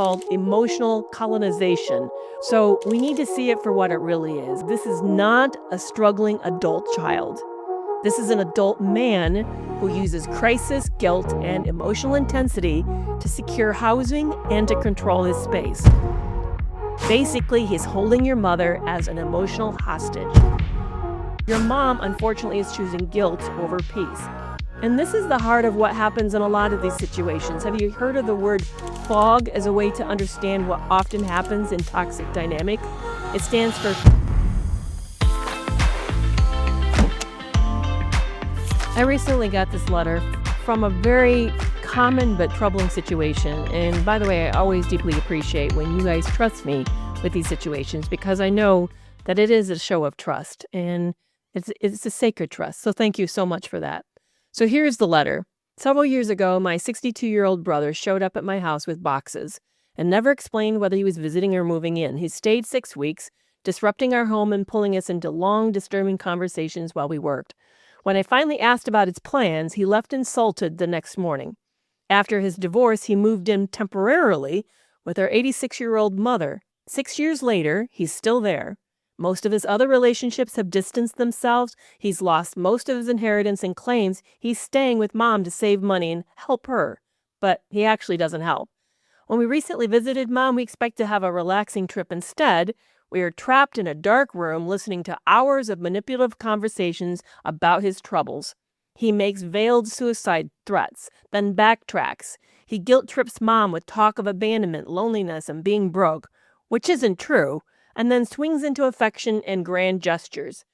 called emotional colonization. So we need to see it for what it really is. This is not a struggling adult child. This is an adult man who uses crisis, guilt, and emotional intensity to secure housing and to control his space. Basically, he's holding your mother as an emotional hostage. Your mom, unfortunately, is choosing guilt over peace. And this is the heart of what happens in a lot of these situations. Have you heard of the word fog as a way to understand what often happens in toxic dynamic? It stands for I recently got this letter from a very common but troubling situation. And by the way, I always deeply appreciate when you guys trust me with these situations because I know that it is a show of trust and it's a sacred trust. So thank you so much for that. So here's the letter. Several years ago, my 62-year-old brother showed up at my house with boxes and never explained whether he was visiting or moving in. He stayed 6 weeks, disrupting our home and pulling us into long, disturbing conversations while we worked. When I finally asked about his plans, he left insulted the next morning. After his divorce, he moved in temporarily with our 86-year-old mother. 6 years later, he's still there. Most of his other relationships have distanced themselves. He's lost most of his inheritance and claims he's staying with mom to save money and help her. But he actually doesn't help. When we recently visited mom, we expect to have a relaxing trip instead. We are trapped in a dark room listening to hours of manipulative conversations about his troubles. He makes veiled suicide threats, then backtracks. He guilt trips mom with talk of abandonment, loneliness, and being broke, which isn't true, and then swings into affection and grand gestures.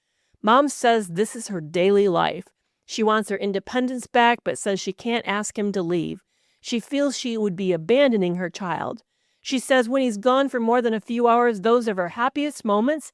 Mom says this is her daily life. She wants her independence back, but says she can't ask him to leave. She feels she would be abandoning her child. She says when he's gone for more than a few hours, those are her happiest moments.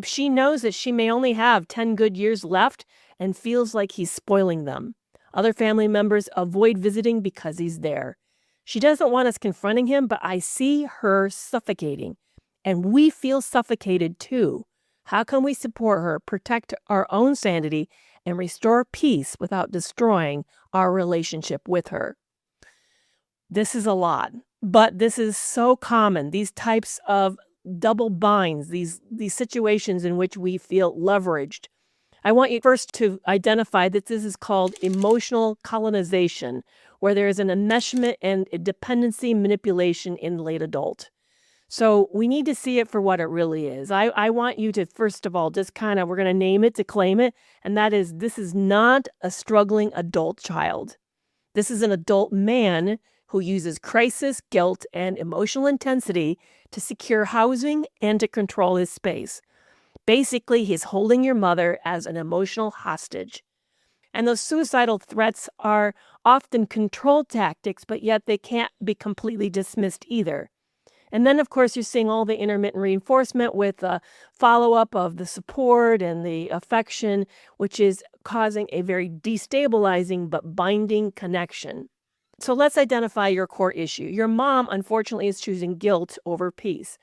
She knows that she may only have 10 good years left and feels like he's spoiling them. Other family members avoid visiting because he's there. She doesn't want us confronting him, but I see her suffocating. And we feel suffocated too. How can we support her, protect our own sanity, and restore peace without destroying our relationship with her? This is a lot, but this is so common. These types of double binds, these situations in which we feel leveraged. I want you first to identify that this is called emotional colonization, where there is an enmeshment and a dependency manipulation in late adult. So we need to see it for what it really is. I want you to, first of all, just we're going to name it to claim it. And that is, this is not a struggling adult child. This is an adult man who uses crisis, guilt, and emotional intensity to secure housing and to control his space. Basically, he's holding your mother as an emotional hostage. And those suicidal threats are often control tactics, but yet they can't be completely dismissed either. And then, of course, you're seeing all the intermittent reinforcement with the follow-up of the support and the affection, which is causing a very destabilizing but binding connection. So let's identify your core issue. Your mom, unfortunately, is choosing guilt over peace.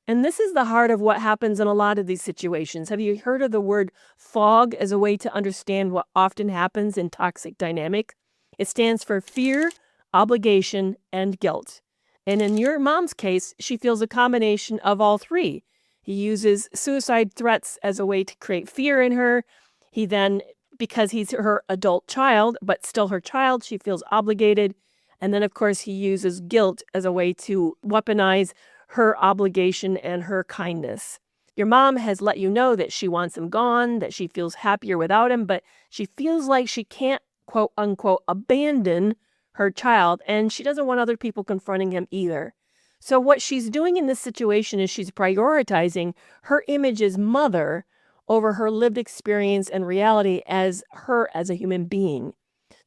And this is the heart of what happens in a lot of these situations. Have you heard of the word fog as a way to understand what often happens in toxic dynamic? It stands for fear, obligation, and guilt. And in your mom's case, she feels a combination of all three. He uses suicide threats as a way to create fear in her. He then, because he's her adult child, but still her child, she feels obligated. And then, of course, he uses guilt as a way to weaponize her obligation and her kindness. Your mom has let you know that she wants him gone, that she feels happier without him, but she feels like she can't, quote unquote, abandon her child, and she doesn't want other people confronting him either. So what she's doing in this situation is she's prioritizing her image as mother over her lived experience and reality as her as a human being.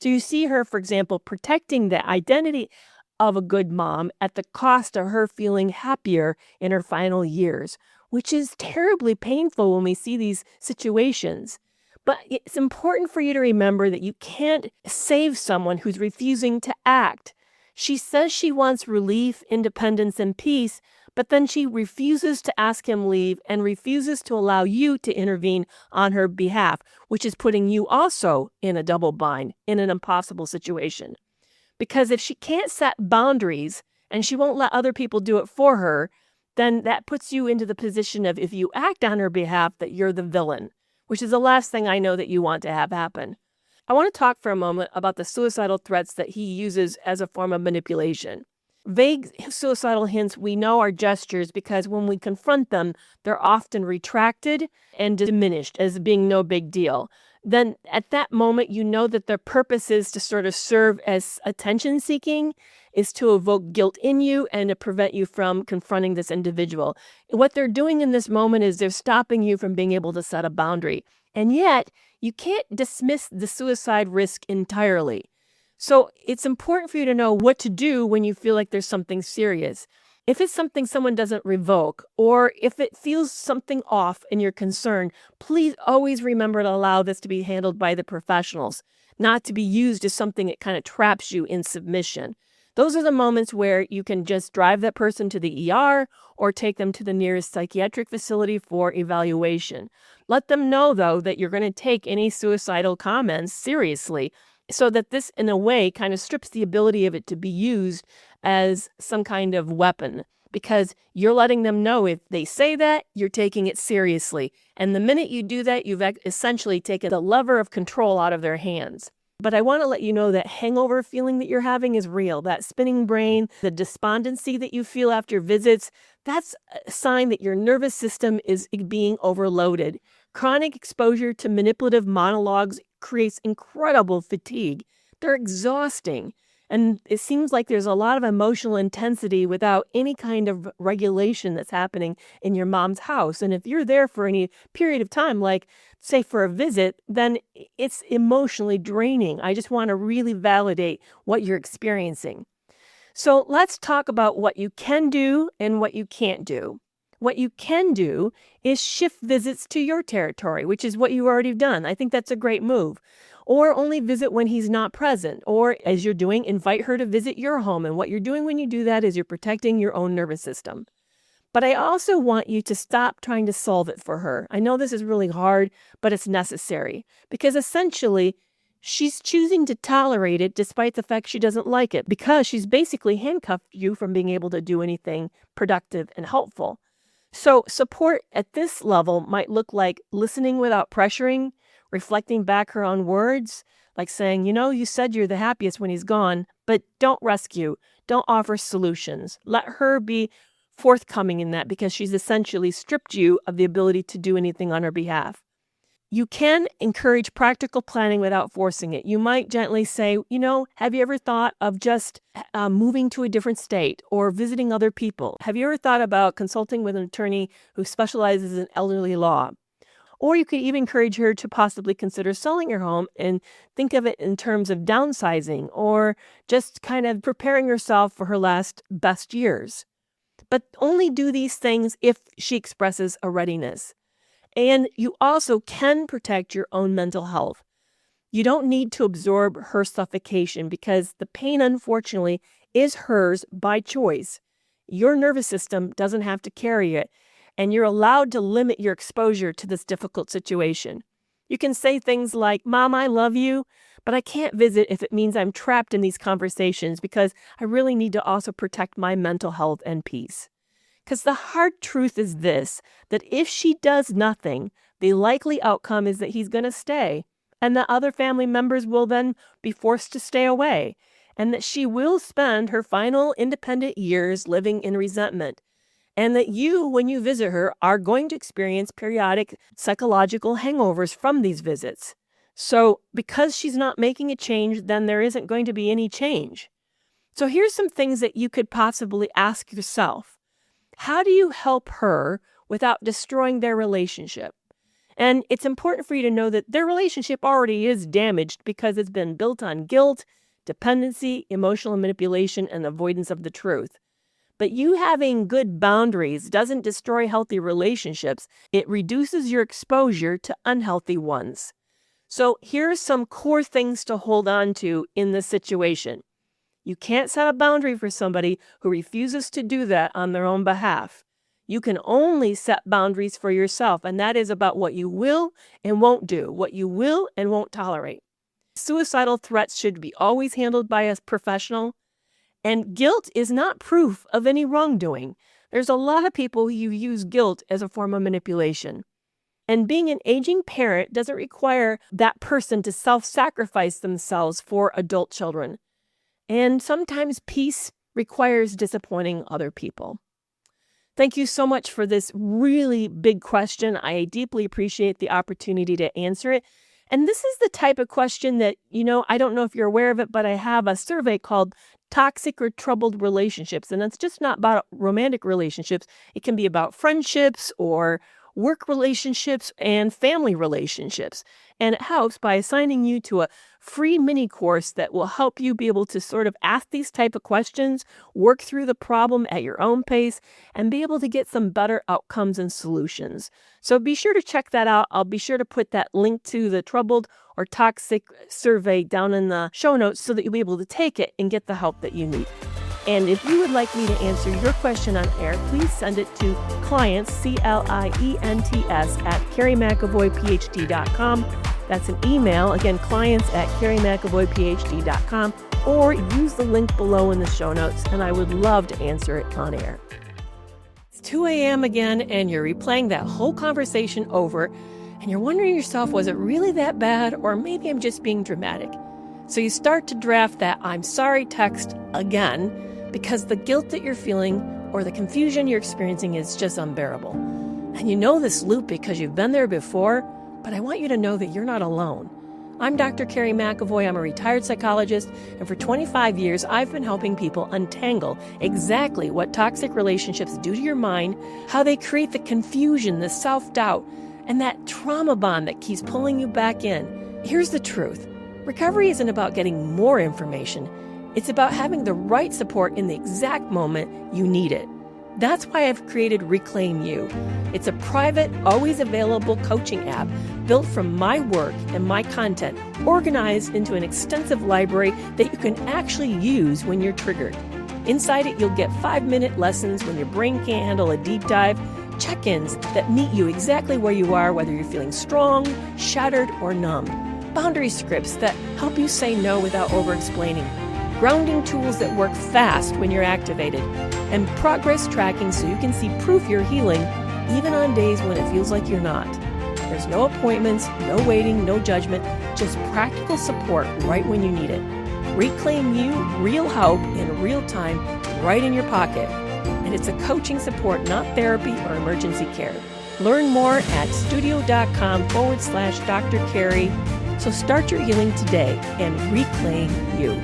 So you see her, for example, protecting the identity of a good mom at the cost of her feeling happier in her final years, which is terribly painful when we see these situations. But it's important for you to remember that you can't save someone who's refusing to act. She says she wants relief, independence, and peace, but then she refuses to ask him leave and refuses to allow you to intervene on her behalf, which is putting you also in a double bind, in an impossible situation. Because if she can't set boundaries and she won't let other people do it for her, then that puts you into the position of, if you act on her behalf, that you're the villain, which is the last thing I know that you want to have happen. I want to talk for a moment about the suicidal threats that he uses as a form of manipulation. Vague suicidal hints we know are gestures because when we confront them, they're often retracted and diminished as being no big deal. Then at that moment, you know that their purpose is to sort of serve as attention seeking, is to evoke guilt in you and to prevent you from confronting this individual. What they're doing in this moment is they're stopping you from being able to set a boundary. And yet, you can't dismiss the suicide risk entirely. So it's important for you to know what to do when you feel like there's something serious. If it's something someone doesn't revoke, or if it feels something off and you're concerned, please always remember to allow this to be handled by the professionals, not to be used as something that kind of traps you in submission. Those are the moments where you can just drive that person to the ER or take them to the nearest psychiatric facility for evaluation. Let them know, though, that you're going to take any suicidal comments seriously, so that this, in a way, kind of strips the ability of it to be used as some kind of weapon, because you're letting them know if they say that, you're taking it seriously. And the minute you do that, you've essentially taken the lever of control out of their hands. But I want to let you know that hangover feeling that you're having is real. That spinning brain, the despondency that you feel after visits, that's a sign that your nervous system is being overloaded. Chronic exposure to manipulative monologues creates incredible fatigue. They're exhausting. And it seems like there's a lot of emotional intensity without any kind of regulation that's happening in your mom's house. And if you're there for any period of time, like say for a visit, then it's emotionally draining. I just want to really validate what you're experiencing. So let's talk about what you can do and what you can't do. What you can do is shift visits to your territory, which is what you've already done. I think that's a great move. Or only visit when he's not present. Or as you're doing, invite her to visit your home. And what you're doing when you do that is you're protecting your own nervous system. But I also want you to stop trying to solve it for her. I know this is really hard, but it's necessary. Because essentially, she's choosing to tolerate it despite the fact she doesn't like it, because she's basically handcuffed you from being able to do anything productive and helpful. So support at this level might look like listening without pressuring, reflecting back her own words, like saying, you said you're the happiest when he's gone, but don't rescue, don't offer solutions. Let her be forthcoming in that, because she's essentially stripped you of the ability to do anything on her behalf. You can encourage practical planning without forcing it. You might gently say, have you ever thought of just moving to a different state or visiting other people? Have you ever thought about consulting with an attorney who specializes in elderly law? Or you could even encourage her to possibly consider selling her home and think of it in terms of downsizing, or just kind of preparing herself for her last best years. But only do these things if she expresses a readiness. And you also can protect your own mental health. You don't need to absorb her suffocation, because the pain, unfortunately, is hers by choice. Your nervous system doesn't have to carry it, and you're allowed to limit your exposure to this difficult situation. You can say things like, "Mom, I love you, but I can't visit if it means I'm trapped in these conversations, because I really need to also protect my mental health and peace." Because the hard truth is this, that if she does nothing, the likely outcome is that he's going to stay, and that other family members will then be forced to stay away, and that she will spend her final independent years living in resentment, and that you, when you visit her, are going to experience periodic psychological hangovers from these visits. So because she's not making a change, then there isn't going to be any change. So here's some things that you could possibly ask yourself. How do you help her without destroying their relationship? And it's important for you to know that their relationship already is damaged because it's been built on guilt, dependency, emotional manipulation, and avoidance of the truth. But you having good boundaries doesn't destroy healthy relationships. It reduces your exposure to unhealthy ones. So here are some core things to hold on to in this situation. You can't set a boundary for somebody who refuses to do that on their own behalf. You can only set boundaries for yourself, and that is about what you will and won't do, what you will and won't tolerate. Suicidal threats should be always handled by a professional, And guilt is not proof of any wrongdoing. There's a lot of people who use guilt as a form of manipulation. And being an aging parent doesn't require that person to self-sacrifice themselves for adult children. And sometimes peace requires disappointing other people. Thank you so much for this really big question. I deeply appreciate the opportunity to answer it. And this is the type of question that, I don't know if you're aware of it, but I have a survey called Toxic or Troubled Relationships. And it's just not about romantic relationships. It can be about friendships or work relationships and family relationships. And it helps by assigning you to a free mini course that will help you be able to sort of ask these type of questions, work through the problem at your own pace, and be able to get some better outcomes and solutions. So be sure to check that out. I'll be sure to put that link to the Troubled or Toxic survey down in the show notes so that you'll be able to take it and get the help that you need. And if you would like me to answer your question on air, please send it to clients, clients, at kerrymcavoyphd.com. That's an email, again, clients at kerrymcavoyphd.com, or use the link below in the show notes, and I would love to answer it on air. It's 2 a.m. again, and you're replaying that whole conversation over, and you're wondering yourself, was it really that bad, or maybe I'm just being dramatic? So you start to draft that I'm sorry text again, because the guilt that you're feeling or the confusion you're experiencing is just unbearable. And you know this loop because you've been there before, but I want you to know that you're not alone. I'm Dr. Kerry McAvoy. I'm a retired psychologist, and for 25 years, I've been helping people untangle exactly what toxic relationships do to your mind, how they create the confusion, the self-doubt, and that trauma bond that keeps pulling you back in. Here's the truth. Recovery isn't about getting more information. It's about having the right support in the exact moment you need it. That's why I've created Reclaim You. It's a private, always available coaching app built from my work and my content, organized into an extensive library that you can actually use when you're triggered. Inside it, you'll get 5-minute lessons when your brain can't handle a deep dive, check-ins that meet you exactly where you are, whether you're feeling strong, shattered, or numb. Boundary scripts that help you say no without over-explaining. Grounding tools that work fast when you're activated. And progress tracking so you can see proof you're healing, even on days when it feels like you're not. There's no appointments, no waiting, no judgment, just practical support right when you need it. Reclaim You, real help in real time, right in your pocket. And it's a coaching support, not therapy or emergency care. Learn more at studio.com/Dr. Kerry. So start your healing today and reclaim you.